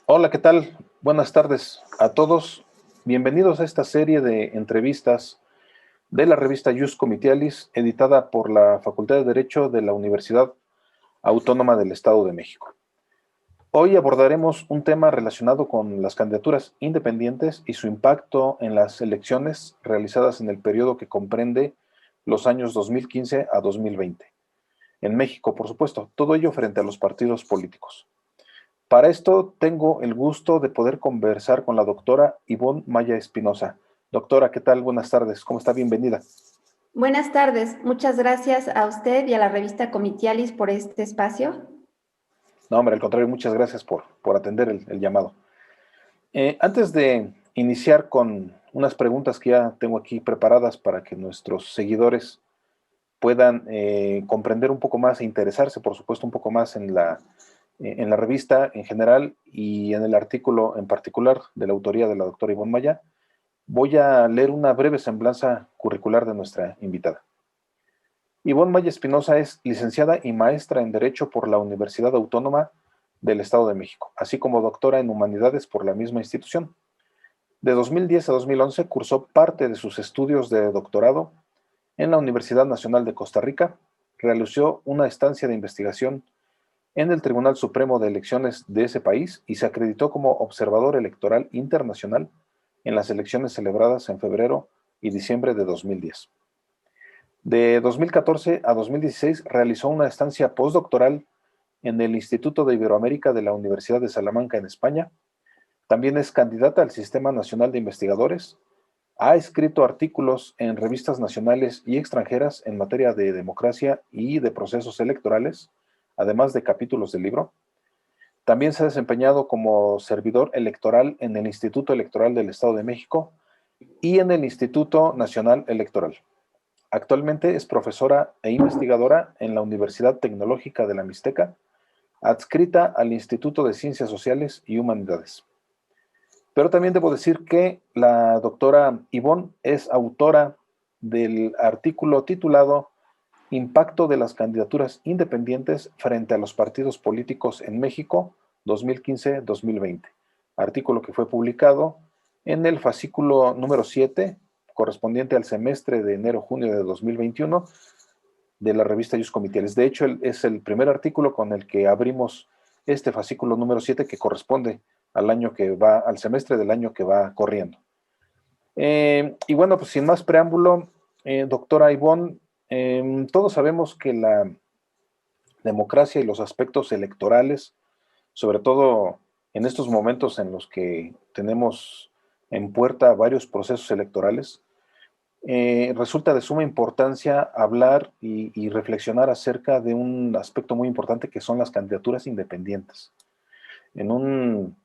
Hola, ¿qué tal? Buenas tardes a todos. Bienvenidos a esta serie de entrevistas de la revista Jus Comitialis, editada por la Facultad de Derecho de la Universidad Autónoma del Estado de México. Hoy abordaremos un tema relacionado con las candidaturas independientes y su impacto en las elecciones realizadas en el periodo que comprende los años 2015 a 2020. En México, por supuesto, todo ello frente a los partidos políticos. Para esto tengo el gusto de poder conversar con la doctora Ivonne Maya Espinosa. Doctora, ¿qué tal? Buenas tardes. ¿Cómo está? Bienvenida. Buenas tardes, muchas gracias a usted y a la revista Comitialis por este espacio. No, hombre, al contrario, muchas gracias por atender el llamado. Antes de iniciar con unas preguntas que ya tengo aquí preparadas para que nuestros seguidores puedan comprender un poco más e interesarse, por supuesto, un poco más en la revista en general y en el artículo en particular de la autoría de la doctora Ivonne Maya, voy a leer una breve semblanza curricular de nuestra invitada. Ivonne Maya Espinosa es licenciada y maestra en Derecho por la Universidad Autónoma del Estado de México, así como doctora en Humanidades por la misma institución. De 2010 a 2011 cursó parte de sus estudios de doctorado en la Universidad Nacional de Costa Rica, realizó una estancia de investigación en el Tribunal Supremo de Elecciones de ese país y se acreditó como observador electoral internacional en las elecciones celebradas en febrero y diciembre de 2010. De 2014 a 2016 realizó una estancia postdoctoral en el Instituto de Iberoamérica de la Universidad de Salamanca en España. También es candidata al Sistema Nacional de Investigadores. Ha escrito artículos en revistas nacionales y extranjeras en materia de democracia y de procesos electorales, además de capítulos del libro. También se ha desempeñado como servidor electoral en el Instituto Electoral del Estado de México y en el Instituto Nacional Electoral. Actualmente es profesora e investigadora en la Universidad Tecnológica de la Mixteca, adscrita al Instituto de Ciencias Sociales y Humanidades. Pero también debo decir que la doctora Ivonne es autora del artículo titulado Impacto de las candidaturas independientes frente a los partidos políticos en México 2015-2020, artículo que fue publicado en el fascículo número 7, correspondiente al semestre de enero-junio de 2021 de la revista Jus Comitialis. De hecho, es el primer artículo con el que abrimos este fascículo número 7 que corresponde al año que va, al semestre del año que va corriendo. Y bueno, pues sin más preámbulo, doctora Ivonne, todos sabemos que la democracia y los aspectos electorales, sobre todo en estos momentos en los que tenemos en puerta varios procesos electorales, resulta de suma importancia hablar y reflexionar acerca de un aspecto muy importante que son las candidaturas independientes. En un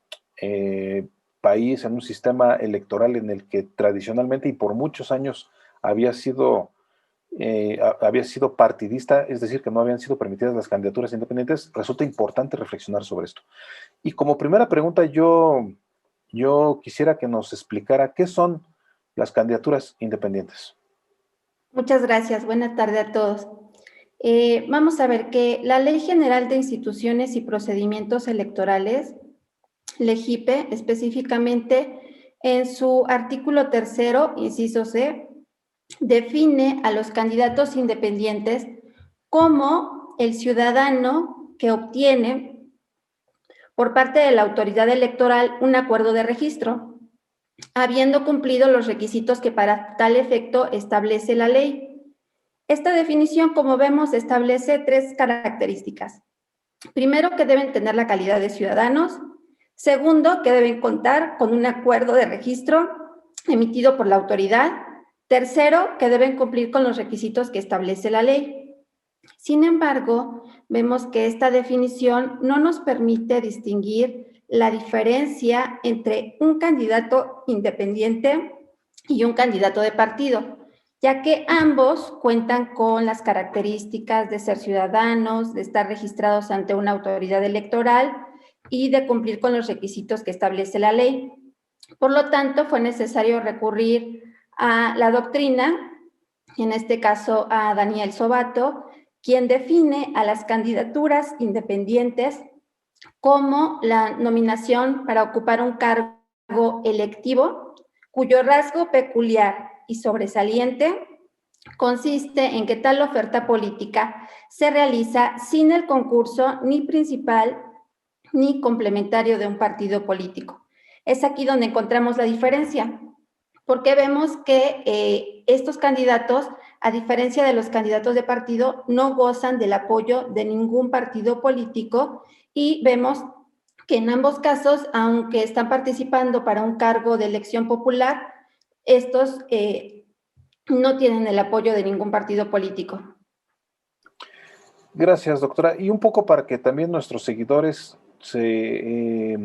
país, en un sistema electoral en el que tradicionalmente y por muchos años había sido partidista, es decir, que no habían sido permitidas las candidaturas independientes, resulta importante reflexionar sobre esto. Y como primera pregunta, yo quisiera que nos explicara qué son las candidaturas independientes. Muchas gracias, buena tarde a todos. Vamos a ver que la Ley General de Instituciones y Procedimientos Electorales, LEGIPE, específicamente en su artículo tercero, inciso C, define a los candidatos independientes como el ciudadano que obtiene por parte de la autoridad electoral un acuerdo de registro, habiendo cumplido los requisitos que para tal efecto establece la ley. Esta definición, como vemos, establece tres características. Primero, que deben tener la calidad de ciudadanos. Segundo, que deben contar con un acuerdo de registro emitido por la autoridad. Tercero, que deben cumplir con los requisitos que establece la ley. Sin embargo, vemos que esta definición no nos permite distinguir la diferencia entre un candidato independiente y un candidato de partido, ya que ambos cuentan con las características de ser ciudadanos, de estar registrados ante una autoridad electoral y de cumplir con los requisitos que establece la ley. Por lo tanto, fue necesario recurrir a la doctrina, en este caso a Daniel Sobato, quien define a las candidaturas independientes como la nominación para ocupar un cargo electivo cuyo rasgo peculiar y sobresaliente consiste en que tal oferta política se realiza sin el concurso ni principal ni complementario de un partido político. Es aquí donde encontramos la diferencia, porque vemos que estos candidatos, a diferencia de los candidatos de partido, no gozan del apoyo de ningún partido político y vemos que en ambos casos, aunque están participando para un cargo de elección popular, estos no tienen el apoyo de ningún partido político. Gracias, doctora. Y un poco para que también nuestros seguidores se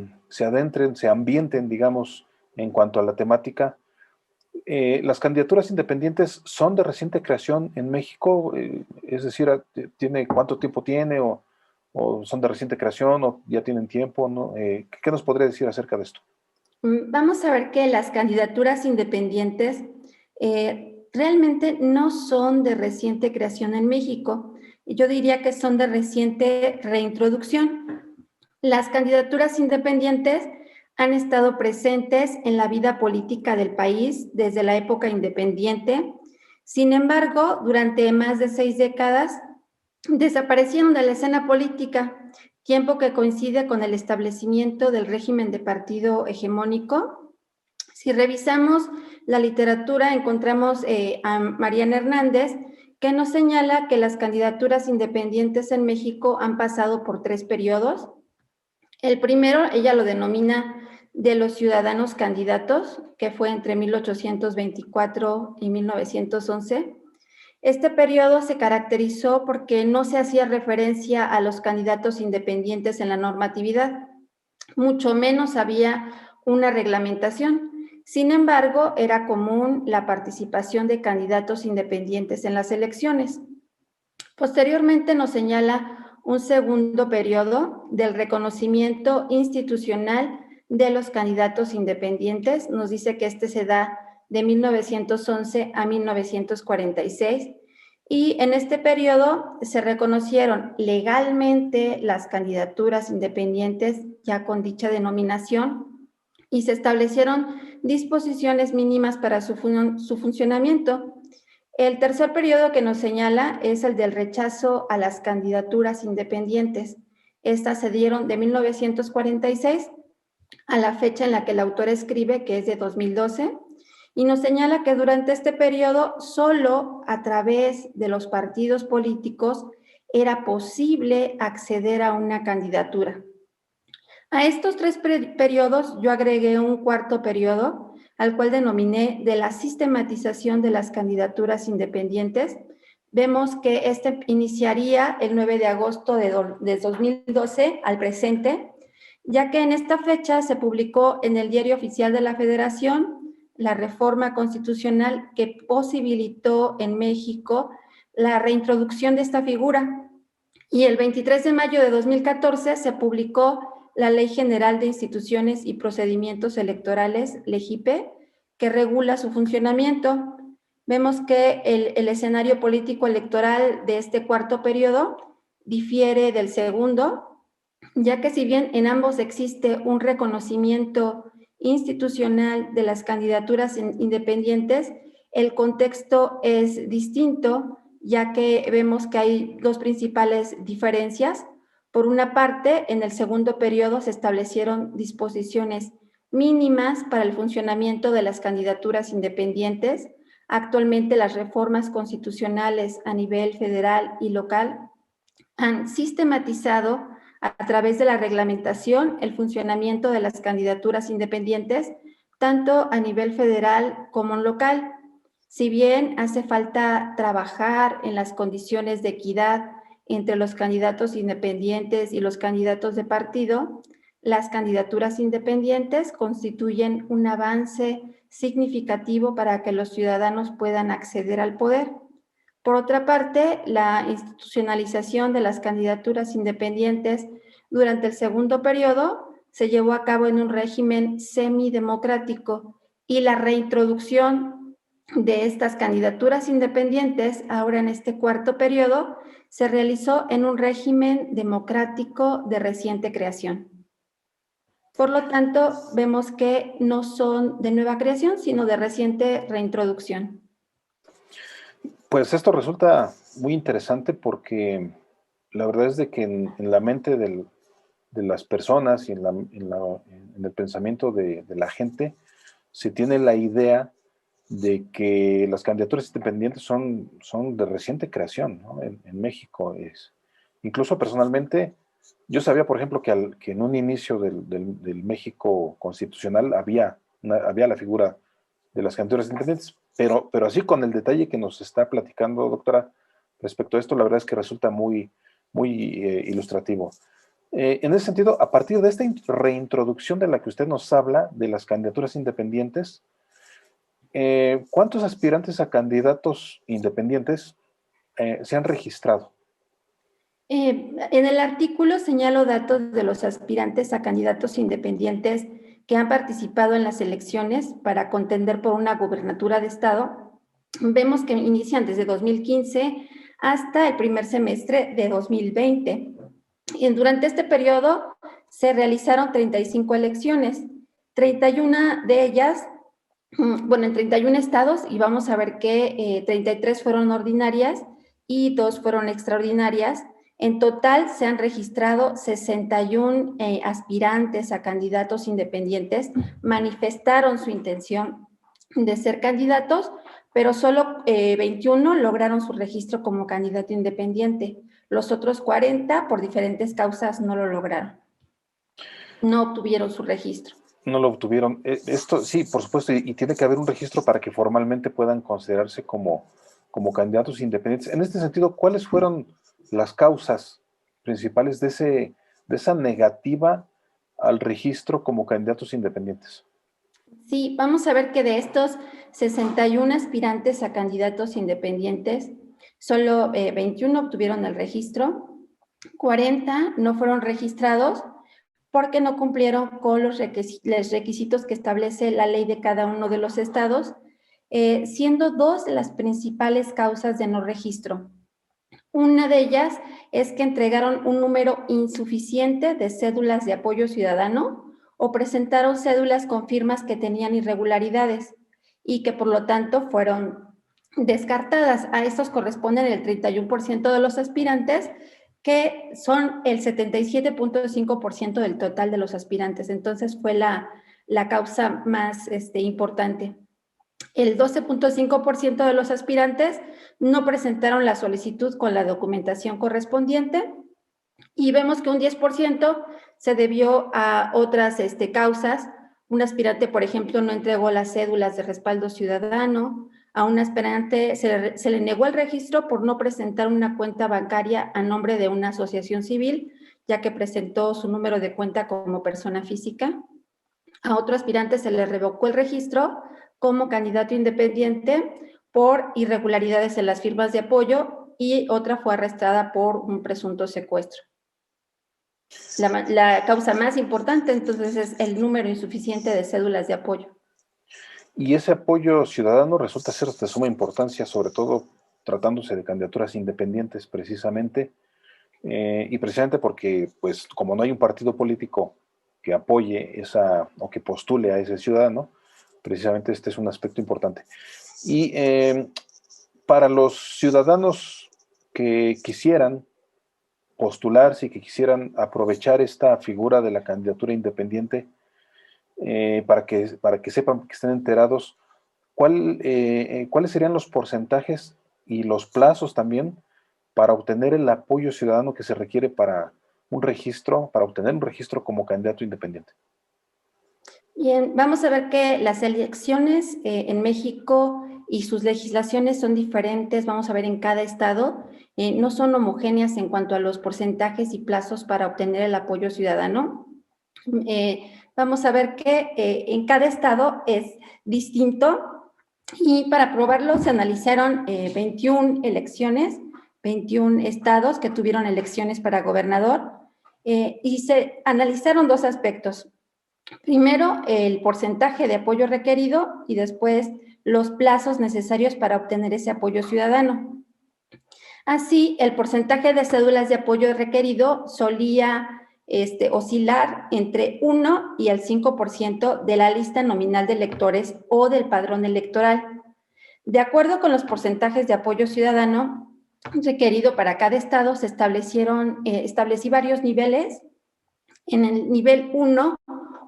adentren, se ambienten, digamos, en cuanto a la temática. ¿Las candidaturas independientes son de reciente creación en México? Es decir, ¿cuánto tiempo tiene? ¿O son de reciente creación? ¿O ya tienen tiempo? ¿No? ¿Qué nos podría decir acerca de esto? Vamos a ver que las candidaturas independientes realmente no son de reciente creación en México. Yo diría que son de reciente reintroducción. Las candidaturas independientes han estado presentes en la vida política del país desde la época independiente. Sin embargo, durante más de 6 décadas desaparecieron de la escena política, tiempo que coincide con el establecimiento del régimen de partido hegemónico. Si revisamos la literatura, encontramos a Mariana Hernández, que nos señala que las candidaturas independientes en México han pasado por 3 periodos. El primero, ella lo denomina de los ciudadanos candidatos, que fue entre 1824 y 1911. Este periodo se caracterizó porque no se hacía referencia a los candidatos independientes en la normatividad, mucho menos había una reglamentación. Sin embargo, era común la participación de candidatos independientes en las elecciones. Posteriormente nos señala un segundo periodo del reconocimiento institucional de los candidatos independientes. Nos dice que este se da de 1911 a 1946 y en este periodo se reconocieron legalmente las candidaturas independientes ya con dicha denominación y se establecieron disposiciones mínimas para su funcionamiento. El tercer periodo que nos señala es el del rechazo a las candidaturas independientes. Estas se dieron de 1946 a la fecha en la que el autor escribe, que es de 2012, y nos señala que durante este periodo solo a través de los partidos políticos era posible acceder a una candidatura. A estos 3 periodos yo agregué un cuarto periodo, al cual denominé de la sistematización de las candidaturas independientes. Vemos que este iniciaría el 9 de agosto de 2012 al presente, ya que en esta fecha se publicó en el Diario Oficial de la Federación la reforma constitucional que posibilitó en México la reintroducción de esta figura. Y el 23 de mayo de 2014 se publicó la Ley General de Instituciones y Procedimientos Electorales, LEGIPE, que regula su funcionamiento. Vemos que el escenario político electoral de este cuarto periodo difiere del segundo, ya que si bien en ambos existe un reconocimiento institucional de las candidaturas independientes, el contexto es distinto, ya que vemos que hay 2 principales diferencias. Por una parte, en el segundo periodo se establecieron disposiciones mínimas para el funcionamiento de las candidaturas independientes. Actualmente las reformas constitucionales a nivel federal y local han sistematizado a través de la reglamentación el funcionamiento de las candidaturas independientes, tanto a nivel federal como local. Si bien hace falta trabajar en las condiciones de equidad entre los candidatos independientes y los candidatos de partido, las candidaturas independientes constituyen un avance significativo para que los ciudadanos puedan acceder al poder. Por otra parte, la institucionalización de las candidaturas independientes durante el segundo periodo se llevó a cabo en un régimen semidemocrático y la reintroducción de estas candidaturas independientes, ahora en este cuarto periodo, se realizó en un régimen democrático de reciente creación. Por lo tanto, vemos que no son de nueva creación, sino de reciente reintroducción. Pues esto resulta muy interesante porque la verdad es de que en la mente de las personas y en el pensamiento de la gente se tiene la idea de que las candidaturas independientes son de reciente creación, ¿no? En México es. Incluso personalmente, yo sabía, por ejemplo, que en un inicio del México constitucional había la figura de las candidaturas independientes, pero así con el detalle que nos está platicando, doctora, respecto a esto, la verdad es que resulta muy ilustrativo. En ese sentido, a partir de esta reintroducción de la que usted nos habla, de las candidaturas independientes, ¿cuántos aspirantes a candidatos independientes se han registrado? En el artículo señalo datos de los aspirantes a candidatos independientes que han participado en las elecciones para contender por una gubernatura de estado. Vemos que inician desde 2015 hasta el primer semestre de 2020. Y durante este periodo se realizaron 35 elecciones, 31 de ellas, bueno, en 31 estados, y vamos a ver que 33 fueron ordinarias y 2 fueron extraordinarias. En total se han registrado 61 aspirantes a candidatos independientes, manifestaron su intención de ser candidatos, pero solo 21 lograron su registro como candidato independiente. Los otros 40, por diferentes causas, no lo lograron. No obtuvieron su registro. No lo obtuvieron. Esto sí, por supuesto, y tiene que haber un registro para que formalmente puedan considerarse como candidatos independientes. En este sentido, ¿cuáles fueron las causas principales de esa negativa al registro como candidatos independientes? Sí, vamos a ver que de estos 61 aspirantes a candidatos independientes, solo 21 obtuvieron el registro, 40 no fueron registrados porque no cumplieron con los requisitos que establece la ley de cada uno de los estados, siendo 2 las principales causas de no registro. Una de ellas es que entregaron un número insuficiente de cédulas de apoyo ciudadano o presentaron cédulas con firmas que tenían irregularidades y que por lo tanto fueron descartadas. A estos corresponden el 31% de los aspirantes, que son el 77.5% del total de los aspirantes. Entonces fue la causa más importante. El 12.5% de los aspirantes no presentaron la solicitud con la documentación correspondiente y vemos que un 10% se debió a otras causas. Un aspirante, por ejemplo, no entregó las cédulas de respaldo ciudadano. A un aspirante se le negó el registro por no presentar una cuenta bancaria a nombre de una asociación civil, ya que presentó su número de cuenta como persona física. A otro aspirante se le revocó el registro como candidato independiente por irregularidades en las firmas de apoyo y otra fue arrestada por un presunto secuestro. La causa más importante, entonces, es el número insuficiente de cédulas de apoyo. Y ese apoyo ciudadano resulta ser de suma importancia, sobre todo tratándose de candidaturas independientes precisamente, y precisamente porque, pues, como no hay un partido político que apoye o que postule a ese ciudadano, precisamente este es un aspecto importante. Y para los ciudadanos que quisieran postularse y que quisieran aprovechar esta figura de la candidatura independiente, para que sepan, que estén enterados, ¿cuáles serían los porcentajes y los plazos también para obtener el apoyo ciudadano que se requiere para obtener un registro como candidato independiente? Bien, vamos a ver que las elecciones en México y sus legislaciones son diferentes, vamos a ver en cada estado, no son homogéneas en cuanto a los porcentajes y plazos para obtener el apoyo ciudadano. Vamos a ver que en cada estado es distinto y para probarlo se analizaron 21 elecciones, 21 estados que tuvieron elecciones para gobernador y se analizaron 2 aspectos. Primero, el porcentaje de apoyo requerido y después los plazos necesarios para obtener ese apoyo ciudadano. Así, el porcentaje de cédulas de apoyo requerido solía oscilar entre 1 y el 5% de la lista nominal de electores o del padrón electoral. De acuerdo con los porcentajes de apoyo ciudadano requerido para cada estado, se establecí varios niveles. En el nivel 1,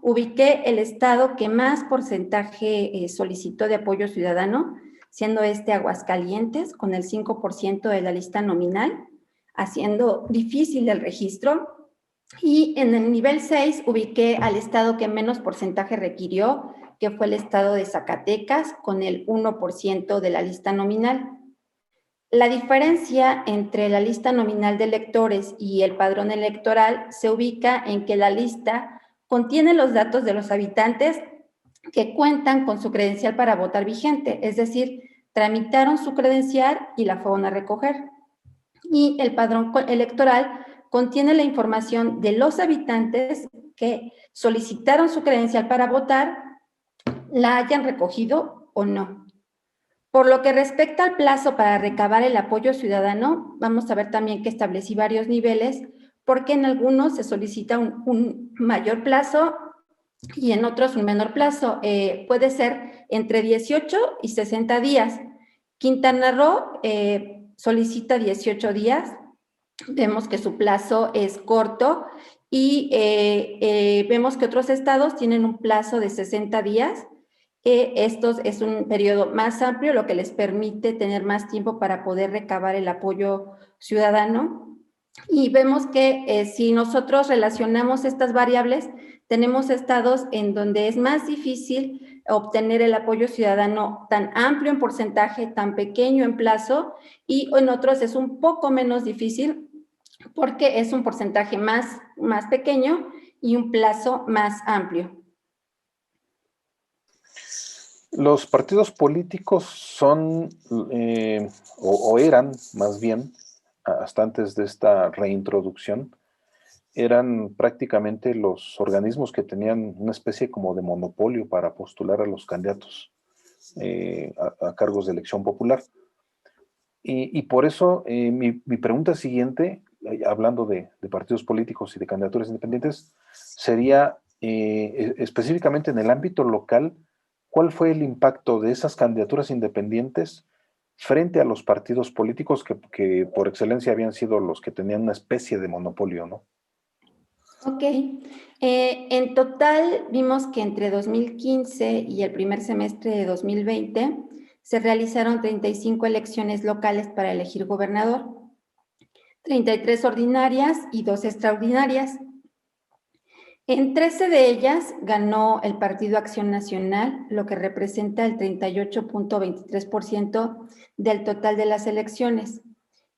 ubiqué el estado que más porcentaje solicitó de apoyo ciudadano, siendo Aguascalientes, con el 5% de la lista nominal, haciendo difícil el registro. Y en el nivel 6 ubiqué al estado que menos porcentaje requirió, que fue el estado de Zacatecas, con el 1% de la lista nominal. La diferencia entre la lista nominal de electores y el padrón electoral se ubica en que la lista contiene los datos de los habitantes que cuentan con su credencial para votar vigente, es decir, tramitaron su credencial y la fueron a recoger. Y el padrón electoral contiene la información de los habitantes que solicitaron su credencial para votar, la hayan recogido o no. Por lo que respecta al plazo para recabar el apoyo ciudadano, vamos a ver también que establecí varios niveles, porque en algunos se solicita un mayor plazo y en otros un menor plazo. Puede ser entre 18 y 60 días. Quintana Roo solicita 18 días. Vemos que su plazo es corto y vemos que otros estados tienen un plazo de 60 días. Estos es un periodo más amplio, lo que les permite tener más tiempo para poder recabar el apoyo ciudadano. Y vemos que si nosotros relacionamos estas variables, tenemos estados en donde es más difícil obtener el apoyo ciudadano tan amplio en porcentaje, tan pequeño en plazo, y en otros es un poco menos difícil porque es un porcentaje más pequeño y un plazo más amplio. Los partidos políticos son, o eran más bien, hasta antes de esta reintroducción, eran prácticamente los organismos que tenían una especie como de monopolio para postular a los candidatos a cargos de elección popular. Y por eso mi pregunta siguiente, hablando de partidos políticos y de candidaturas independientes, sería específicamente en el ámbito local, ¿cuál fue el impacto de esas candidaturas independientes frente a los partidos políticos que por excelencia habían sido los que tenían una especie de monopolio, ¿no? Ok. En total vimos que entre 2015 y el primer semestre de 2020 se realizaron 35 elecciones locales para elegir gobernador, 33 ordinarias y 2 extraordinarias. En 13 de ellas ganó el Partido Acción Nacional, lo que representa el 38.23% del total de las elecciones.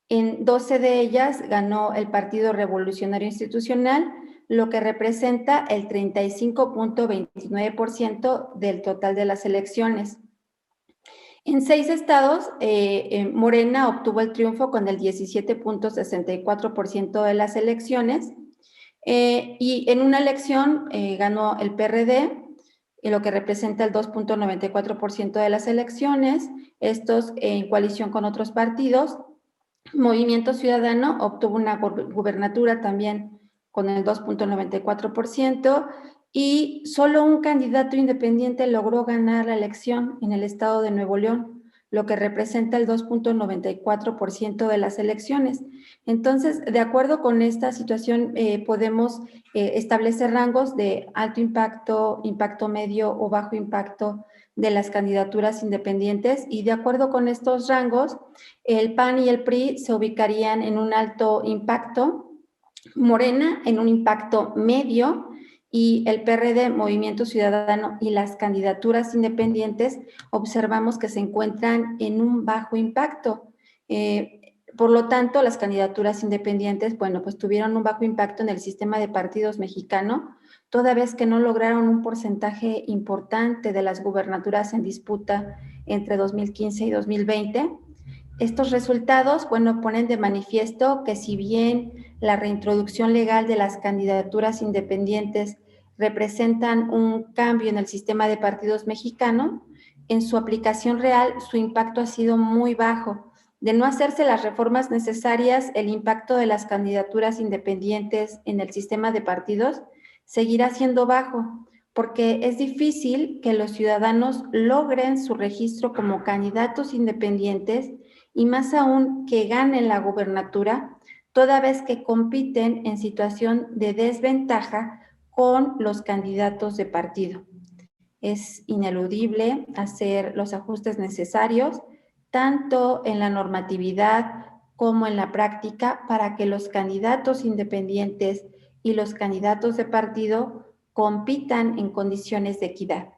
En 12 de ellas ganó el Partido Revolucionario Institucional, lo que representa el 35.29% del total de las elecciones. En 6 estados, Morena obtuvo el triunfo con el 17.64% de las elecciones. Y en una elección ganó el PRD, lo que representa el 2.94% de las elecciones, estos en coalición con otros partidos. Movimiento Ciudadano obtuvo una gubernatura también con el 2.94% y solo un candidato independiente logró ganar la elección en el estado de Nuevo León, lo que representa el 2.94% de las elecciones. Entonces, de acuerdo con esta situación, podemos establecer rangos de alto impacto, impacto medio o bajo impacto de las candidaturas independientes, y de acuerdo con estos rangos, el PAN y el PRI se ubicarían en un alto impacto, Morena en un impacto medio, y el PRD, Movimiento Ciudadano, y las candidaturas independientes observamos que se encuentran en un bajo impacto. Por lo tanto, las candidaturas independientes, bueno, pues tuvieron un bajo impacto en el sistema de partidos mexicano, toda vez que no lograron un porcentaje importante de las gubernaturas en disputa entre 2015 y 2020. Estos resultados, bueno, ponen de manifiesto que si bien la reintroducción legal de las candidaturas independientes representan un cambio en el sistema de partidos mexicano, en su aplicación real su impacto ha sido muy bajo. De no hacerse las reformas necesarias, el impacto de las candidaturas independientes en el sistema de partidos seguirá siendo bajo, porque es difícil que los ciudadanos logren su registro como candidatos independientes y más aún que ganen la gubernatura, toda vez que compiten en situación de desventaja con los candidatos de partido. Es ineludible hacer los ajustes necesarios, tanto en la normatividad como en la práctica, para que los candidatos independientes y los candidatos de partido compitan en condiciones de equidad.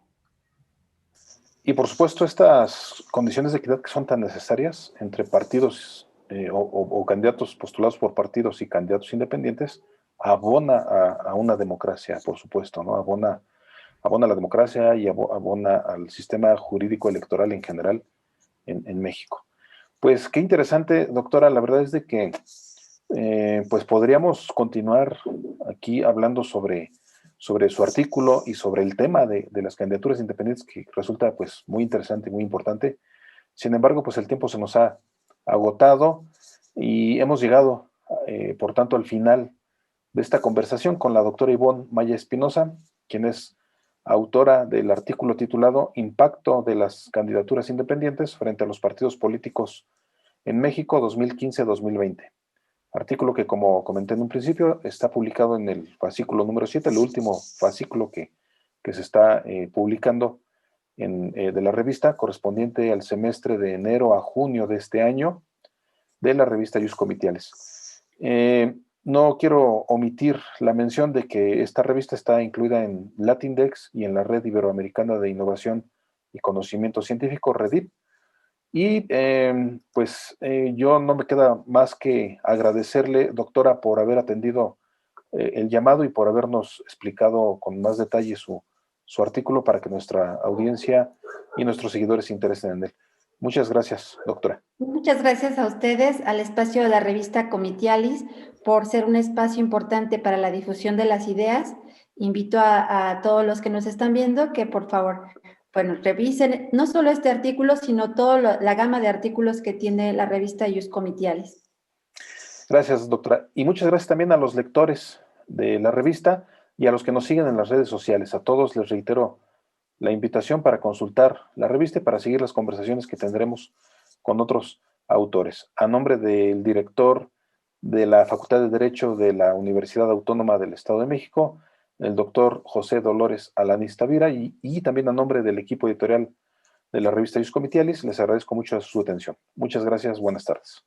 Y por supuesto, estas condiciones de equidad que son tan necesarias entre partidos o candidatos postulados por partidos y candidatos independientes, abona a una democracia, por supuesto, ¿no? Abona a la democracia y abona al sistema jurídico electoral en general en México. Pues qué interesante, doctora. La verdad es de que pues podríamos continuar aquí hablando sobre su artículo y sobre el tema de las candidaturas independientes, que resulta pues muy interesante y muy importante. Sin embargo, pues el tiempo se nos ha agotado y hemos llegado, por tanto, al final de esta conversación con la doctora Ivonne Maya Espinosa, quien es autora del artículo titulado Impacto de las candidaturas independientes frente a los partidos políticos en México 2015-2020. Artículo que, como comenté en un principio, está publicado en el fascículo número 7, el último fascículo que se está publicando de la revista, correspondiente al semestre de enero a junio de este año, de la revista Ius Comitiales. No quiero omitir la mención de que esta revista está incluida en Latindex y en la Red Iberoamericana de Innovación y Conocimiento Científico, REDIP. Y yo no me queda más que agradecerle, doctora, por haber atendido el llamado y por habernos explicado con más detalle su artículo para que nuestra audiencia y nuestros seguidores se interesen en él. Muchas gracias, doctora. Muchas gracias a ustedes, al espacio de la revista Comitialis, por ser un espacio importante para la difusión de las ideas. Invito a todos los que nos están viendo que, por favor, bueno, revisen no solo este artículo, sino toda la gama de artículos que tiene la revista Ius Comitialis. Gracias, doctora. Y muchas gracias también a los lectores de la revista y a los que nos siguen en las redes sociales. A todos les reitero la invitación para consultar la revista y para seguir las conversaciones que tendremos con otros autores. A nombre del director de la Facultad de Derecho de la Universidad Autónoma del Estado de México, el doctor José Dolores Alanis Tavira, y también a nombre del equipo editorial de la revista Ius Comitialis, les agradezco mucho su atención. Muchas gracias, buenas tardes.